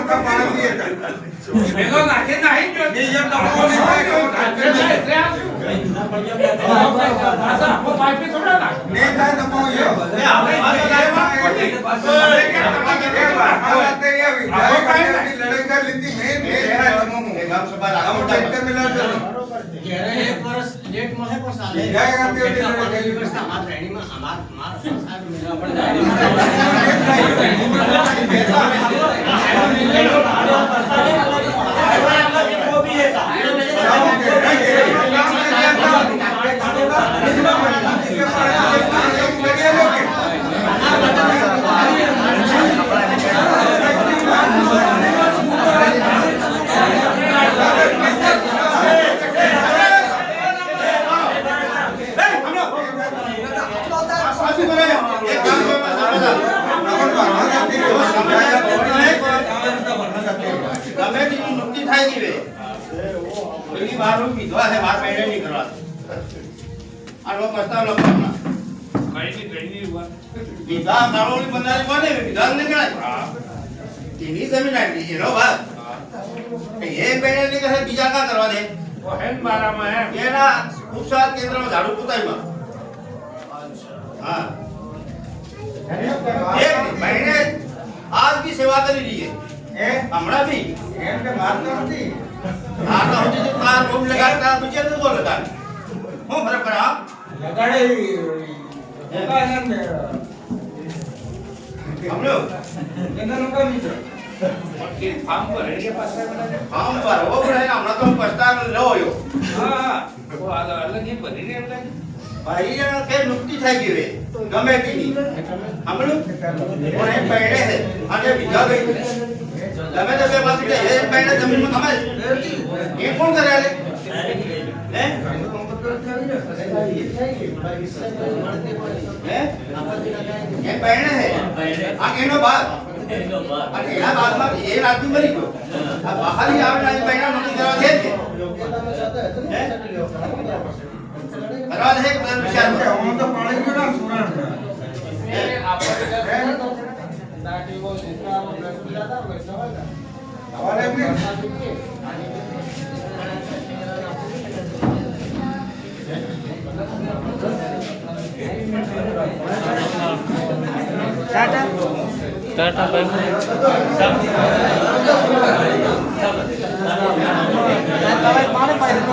का पाणी येतं वेगळं नाके नाही जो नियम दबावून असं आपण पाइपे थोडा ना नाही काय दबाव येऊ नाही आपण लड़ाई कर ली थी मैं विधानसभा एक वर्ष लेट में है पर साल है जाएगा तो व्यवस्था हमारे रहनी में हमार साहब मेरा पड़ जमीन बीजा का करवा दे वो है बारा में है ये ना उपचार केंद्र में झाड़ू पुताई में हाँ एक महीने आज की सेवा करी रही है हमारा भी के मारता होती आता होती तो कार बोम लगा कार मुझे तो बोल लगा हो फर्क पड़ा लगाड़े हम लोग का मित्र फार्म पर है ये पास है हम पर वो बड़े हमरा तो पछतान लो यो हां वो अलग ही बनी रे अलग भाई जन के नुक्ति થઈ ગઈ રે ગમે તેની हमलो और एक पेड़े है आगे बिजा गई गमे तो बात है ये पेड़े जमीन में कमाए ये कौन करे ले हैं ये पेड़े है आगे नो बात अरे यार बात में ये आदमी मरी गयो अब बाहर ही आवे ना पेड़ा नौकरी करवा दे करवा दे के विचार हम तो पानी क्यों ना सुना हमारे में टाटा बाय बाय